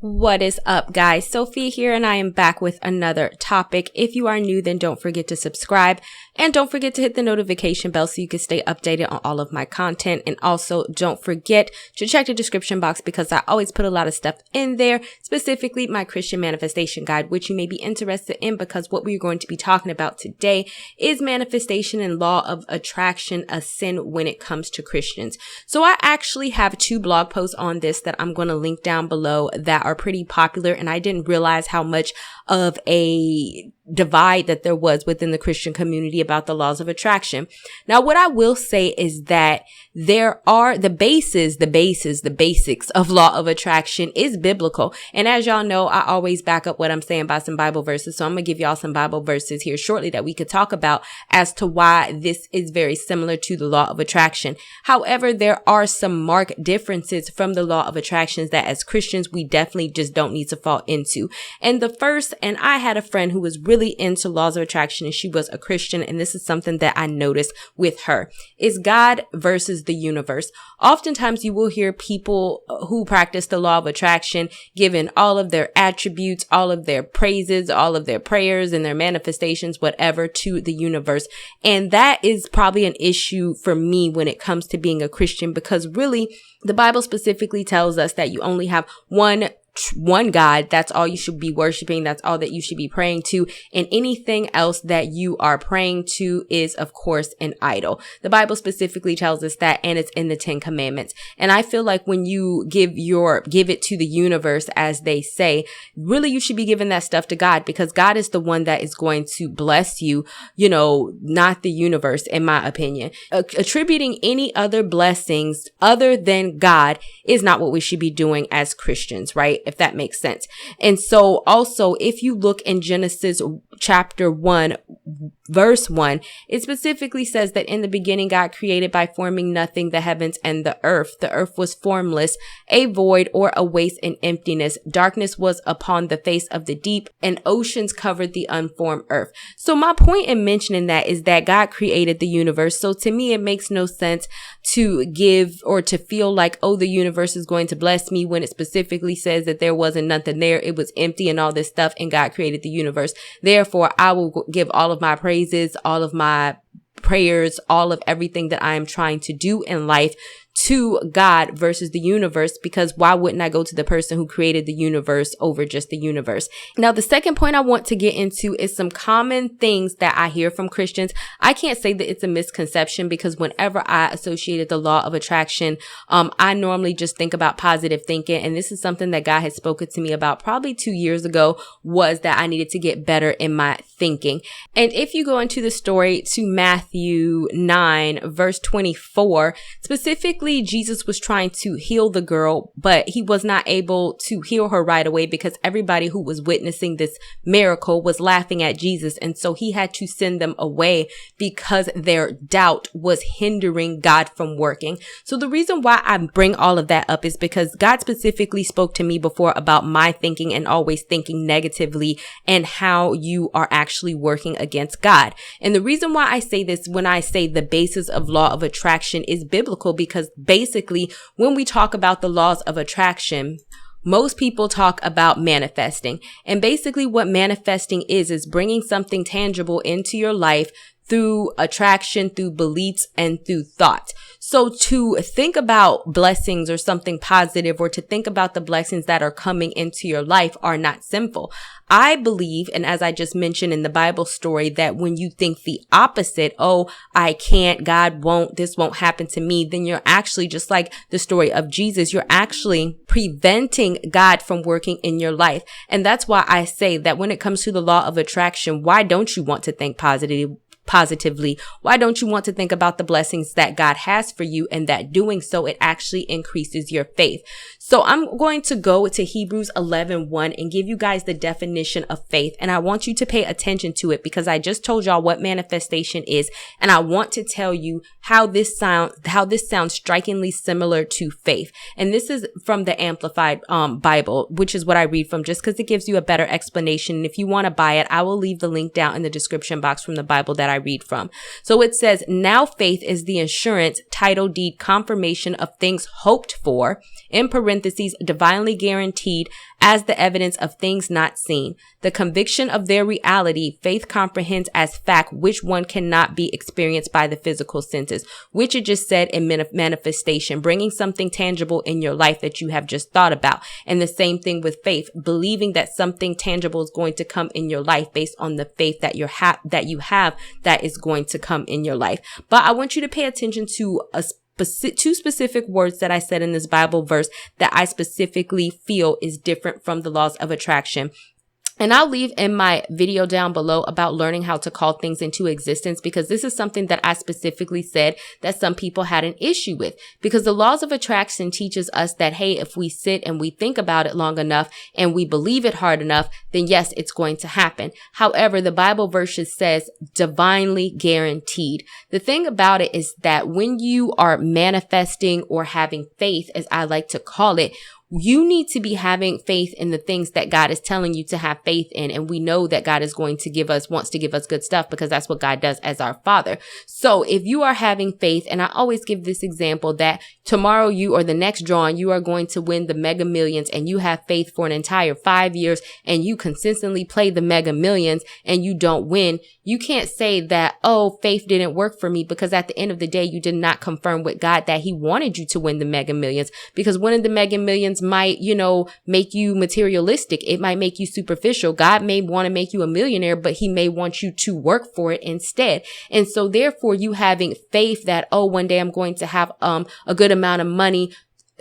What is up, guys? Sophie here, and I am back with another topic. If you are new, then don't forget to subscribe and don't forget to hit the notification bell so you can stay updated on all of my content. And also don't forget to check the description box because I always put a lot of stuff in there, specifically my Christian manifestation guide, which you may be interested in because what we're going to be talking about today is manifestation and law of attraction, a sin when it comes to Christians. So I actually have 2 blog posts on this that I'm going to link down below that are pretty popular, and I didn't realize how much of a divide that there was within the Christian community about the laws of attraction. Now, what I will say is that there are the basics of law of attraction is biblical. And as y'all know, I always back up what I'm saying by some Bible verses. So I'm going to give y'all some Bible verses here shortly that we could talk about as to why this is very similar to the law of attraction. However, there are some marked differences from the law of attractions that as Christians, we definitely just don't need to fall into. And the first, and I had a friend who was really into laws of attraction and she was a Christian, and this is something that I noticed with her, is God versus the universe. Oftentimes you will hear people who practice the law of attraction giving all of their attributes, all of their praises, all of their prayers and their manifestations, whatever, to the universe. And that is probably an issue for me when it comes to being a Christian, because really the Bible specifically tells us that you only have one God. That's all you should be worshiping. That's all that you should be praying to. And anything else that you are praying to is, of course, an idol. The Bible specifically tells us that, and it's in the 10 Commandments. And I feel like when you give it to the universe, as they say, really you should be giving that stuff to God, because God is the one that is going to bless you, not the universe, in my opinion. Attributing any other blessings other than God is not what we should be doing as Christians, right? If that makes sense. And so also, if you look in Genesis chapter 1, verse 1, it specifically says that in the beginning, God created by forming nothing the heavens and the earth. The earth was formless, a void or a waste and emptiness. Darkness was upon the face of the deep, and oceans covered the unformed earth. So my point in mentioning that is that God created the universe. So to me, it makes no sense to give or to feel like, oh, the universe is going to bless me when it specifically says that there wasn't nothing there. It was empty and all this stuff, and God created the universe. Therefore, I will give all of my praises, all of my prayers, all of everything that I am trying to do in life to God versus the universe, because why wouldn't I go to the person who created the universe over just the universe? Now, the second point I want to get into is some common things that I hear from Christians. I can't say that it's a misconception, because whenever I associated the law of attraction, I normally just think about positive thinking. And this is something that God had spoken to me about probably 2 years ago, was that I needed to get better in my thinking. And if you go into the story to Matthew 9, verse 24, specifically, Jesus was trying to heal the girl, but he was not able to heal her right away because everybody who was witnessing this miracle was laughing at Jesus. And so he had to send them away because their doubt was hindering God from working. So the reason why I bring all of that up is because God specifically spoke to me before about my thinking and always thinking negatively and how you are actually working against God. And the reason why I say this when I say the basis of law of attraction is biblical, because basically, when we talk about the laws of attraction, most people talk about manifesting. And basically what manifesting is bringing something tangible into your life through attraction, through beliefs, and through thoughts. So to think about blessings or something positive, or to think about the blessings that are coming into your life, are not sinful. I believe, and as I just mentioned in the Bible story, that when you think the opposite, oh, I can't, God won't, this won't happen to me, then you're actually, just like the story of Jesus, you're actually preventing God from working in your life. And that's why I say that when it comes to the law of attraction, why don't you want to think positively? Why don't you want to think about the blessings that God has for you, and that doing so, it actually increases your faith? So I'm going to go to Hebrews 11:1 and give you guys the definition of faith. And I want you to pay attention to it, because I just told y'all what manifestation is. And I want to tell you how this sounds strikingly similar to faith. And this is from the Amplified Bible, which is what I read from, just because it gives you a better explanation. And if you want to buy it, I will leave the link down in the description box from the Bible that I read from. So it says, now faith is the assurance, title deed, confirmation of things hoped for, in parentheses, parentheses, divinely guaranteed as the evidence of things not seen. The conviction of their reality, faith comprehends as fact, which one cannot be experienced by the physical senses, which it just said in manifestation, bringing something tangible in your life that you have just thought about. And the same thing with faith, believing that something tangible is going to come in your life based on the faith that you have that is going to come in your life. But I want you to pay attention to two specific words that I said in this Bible verse that I specifically feel is different from the laws of attraction. And I'll leave in my video down below about learning how to call things into existence, because this is something that I specifically said that some people had an issue with, because the laws of attraction teaches us that, hey, if we sit and we think about it long enough and we believe it hard enough, then yes, it's going to happen. However, the Bible verse says divinely guaranteed. The thing about it is that when you are manifesting or having faith, as I like to call it, you need to be having faith in the things that God is telling you to have faith in. And we know that God is wants to give us good stuff, because that's what God does as our Father. So if you are having faith, and I always give this example that tomorrow or the next drawing, you are going to win the Mega Millions, and you have faith for an entire 5 years, and you consistently play the Mega Millions and you don't win, you can't say that, oh, faith didn't work for me, because at the end of the day, you did not confirm with God that he wanted you to win the Mega Millions, because winning the Mega Millions might, make you materialistic. It might make you superficial. God may want to make you a millionaire, but he may want you to work for it instead. And so therefore, you having faith that, oh, one day I'm going to have a good amount of money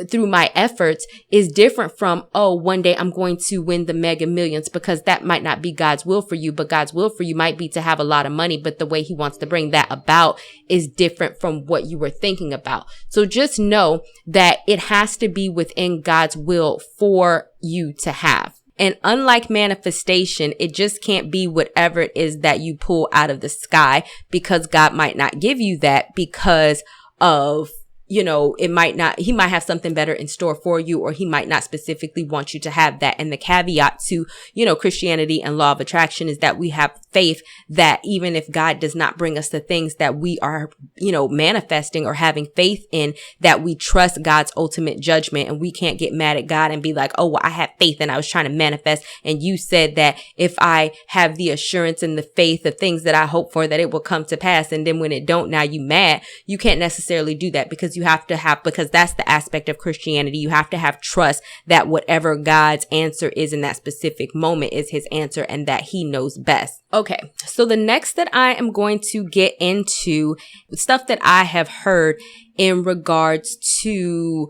through my efforts is different from, oh, one day I'm going to win the Mega Millions, because that might not be God's will for you, but God's will for you might be to have a lot of money, but the way he wants to bring that about is different from what you were thinking about. So just know that it has to be within God's will for you to have. And unlike manifestation, it just can't be whatever it is that you pull out of the sky, because God might not give you that because of he might have something better in store for you, or he might not specifically want you to have that. And the caveat to, Christianity and law of attraction is that we have faith that even if God does not bring us the things that we are, manifesting or having faith in, that we trust God's ultimate judgment, and we can't get mad at God and be like, oh, well, I have faith and I was trying to manifest, and you said that if I have the assurance and the faith of things that I hope for, that it will come to pass. And then when it don't, now you mad. You can't necessarily do that, because because that's the aspect of Christianity. You have to have trust that whatever God's answer is in that specific moment is his answer, and that he knows best. Okay, so the next that I am going to get into stuff that I have heard in regards to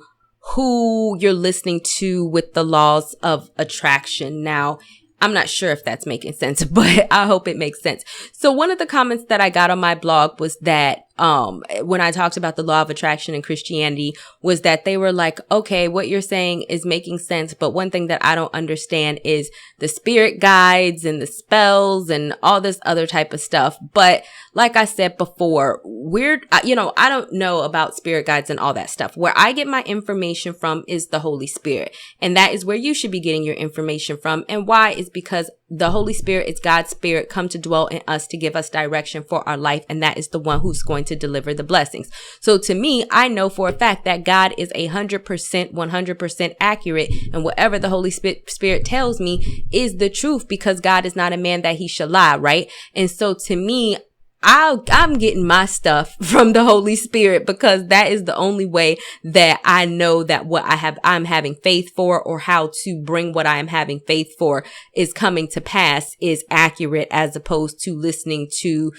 who you're listening to with the laws of attraction. Now, I'm not sure if that's making sense, but I hope it makes sense. So one of the comments that I got on my blog was that when I talked about the law of attraction and Christianity, was that they were like, okay, what you're saying is making sense, but one thing that I don't understand is the spirit guides and the spells and all this other type of stuff. But like I said before, I don't know about spirit guides and all that stuff. Where I get my information from is the Holy Spirit. And that is where you should be getting your information from. And why is because the Holy Spirit is God's spirit come to dwell in us to give us direction for our life. And that is the one who's going to deliver the blessings. So to me, I know for a fact that God is 100% accurate. And whatever the Holy Spirit tells me is the truth, because God is not a man that he shall lie, right? And so to me, I'm getting my stuff from the Holy Spirit, because that is the only way that I know that what I'm having faith for, or how to bring what I am having faith for is coming to pass, is accurate, as opposed to listening to,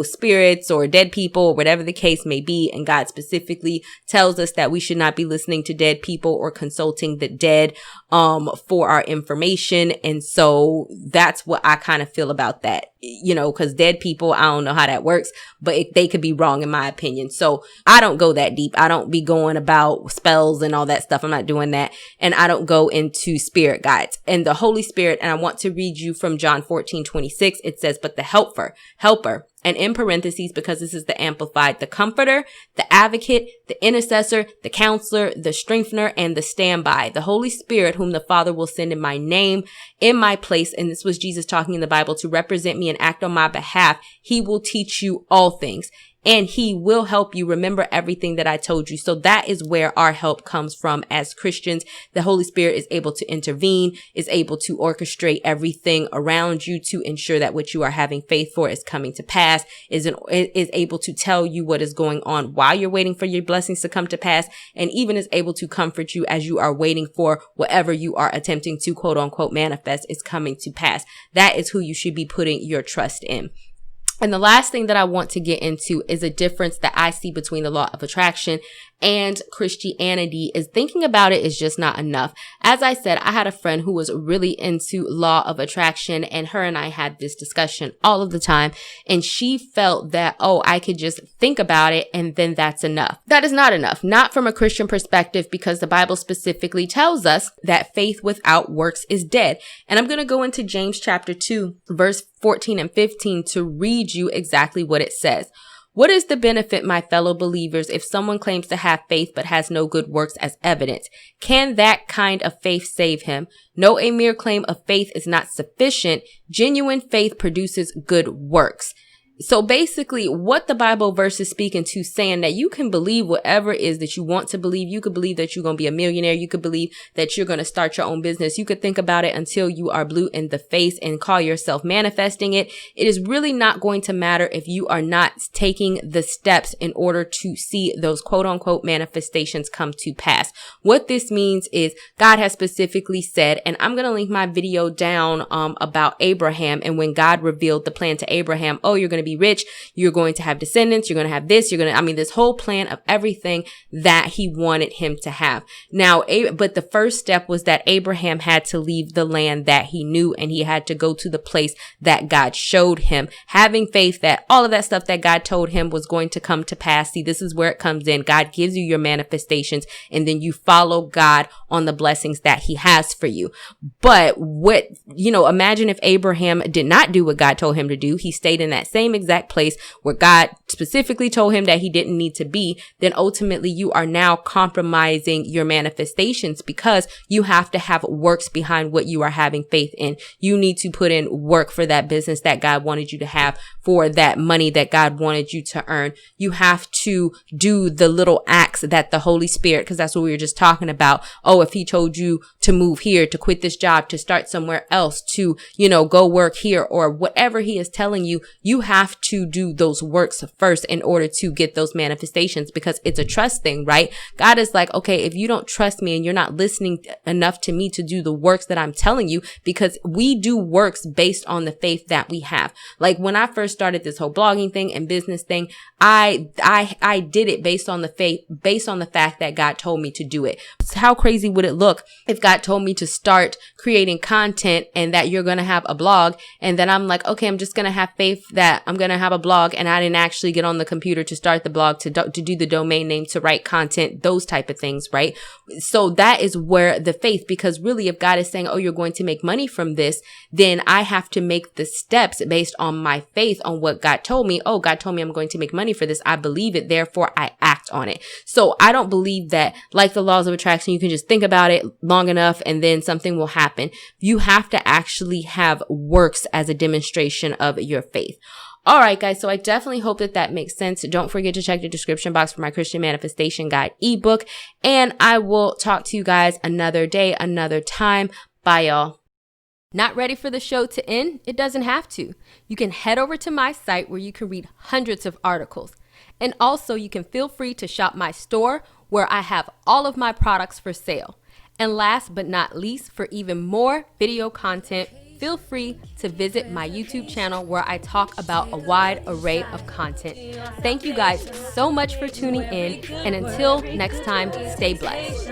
spirits or dead people or whatever the case may be. And God specifically tells us that we should not be listening to dead people or consulting the dead, for our information. And so that's what I kind of feel about that, because dead people, I don't know how that works, but they could be wrong in my opinion. So I don't go that deep. I don't be going about spells and all that stuff. I'm not doing that. And I don't go into spirit guides and the Holy Spirit. And I want to read you from John 14:26. It says, but the helper, and in parentheses, because this is the Amplified, the comforter, the advocate, the intercessor, the counselor, the strengthener, and the standby, the Holy Spirit, whom the Father will send in my name, in my place. And this was Jesus talking in the Bible to represent me and act on my behalf. He will teach you all things and he will help you remember everything that I told you. So that is where our help comes from as Christians. The Holy Spirit is able to intervene, is able to orchestrate everything around you to ensure that what you are having faith for is coming to pass, is able to tell you what is going on while you're waiting for your blessings to come to pass, and even is able to comfort you as you are waiting for whatever you are attempting to quote unquote manifest is coming to pass. That is who you should be putting your trust in. And the last thing that I want to get into is a difference that I see between the law of attraction and Christianity. Is thinking about it is just not enough. As I said, I had a friend who was really into law of attraction, and her and I had this discussion all of the time. And she felt that, oh, I could just think about it and then that's enough. That is not enough. Not from a Christian perspective, because the Bible specifically tells us that faith without works is dead. And I'm going to go into James chapter 2, verse 14 and 15 to read you exactly what it says. What is the benefit, my fellow believers, if someone claims to have faith but has no good works as evidence? Can that kind of faith save him? No, a mere claim of faith is not sufficient. Genuine faith produces good works. So basically what the Bible verse is speaking to, saying that you can believe whatever it is that you want to believe. You could believe that you're going to be a millionaire. You could believe that you're going to start your own business. You could think about it until you are blue in the face and call yourself manifesting it. It is really not going to matter if you are not taking the steps in order to see those quote unquote manifestations come to pass. What this means is God has specifically said, and I'm going to link my video down about Abraham, and when God revealed the plan to Abraham, oh, you're going to be rich, you're going to have descendants, you're going to have this, this whole plan of everything that he wanted him to have. Now, but the first step was that Abraham had to leave the land that he knew, and he had to go to the place that God showed him, having faith that all of that stuff that God told him was going to come to pass. See, this is where it comes in. God gives you your manifestations, and then you follow God on the blessings that he has for you. But imagine if Abraham did not do what God told him to do. He stayed in that same exact place where God specifically told him that he didn't need to be. Then ultimately you are now compromising your manifestations, because you have to have works behind what you are having faith in. You need to put in work for that business that God wanted you to have, for that money that God wanted you to earn. You have to do the little acts that the Holy Spirit, because that's what we were just talking about. Oh, if he told you to move here, to quit this job, to start somewhere else, to, go work here, or whatever he is telling you, you have to do those works first in order to get those manifestations, because it's a trust thing, right? God is like, okay, if you don't trust me and you're not listening enough to me to do the works that I'm telling you, because we do works based on the faith that we have. Like when I first started this whole blogging thing and business thing, I did it based on the faith, based on the fact that God told me to do it. How crazy would it look if God told me to start creating content and that you're going to have a blog, and then I'm like, okay, I'm just going to have faith that I'm going to have a blog, and I didn't actually get on the computer to start the blog, to do the domain name, to write content, those type of things, right? So that is where the faith, because really if God is saying, oh, you're going to make money from this, then I have to make the steps based on my faith on what God told me. Oh, God told me I'm going to make money for this. I believe it. Therefore, I act on it. So I don't believe that, like the laws of attraction, you can just think about it long enough and then something will happen. You have to actually have works as a demonstration of your faith. All right, guys. So I definitely hope that makes sense. Don't forget to check the description box for my Christian Manifestation Guide ebook. And I will talk to you guys another day, another time. Bye, y'all. Not ready for the show to end? It doesn't have to. You can head over to my site where you can read hundreds of articles. And also you can feel free to shop my store where I have all of my products for sale. And last but not least, for even more video content, feel free to visit my YouTube channel where I talk about a wide array of content. Thank you guys so much for tuning in, and until next time, stay blessed.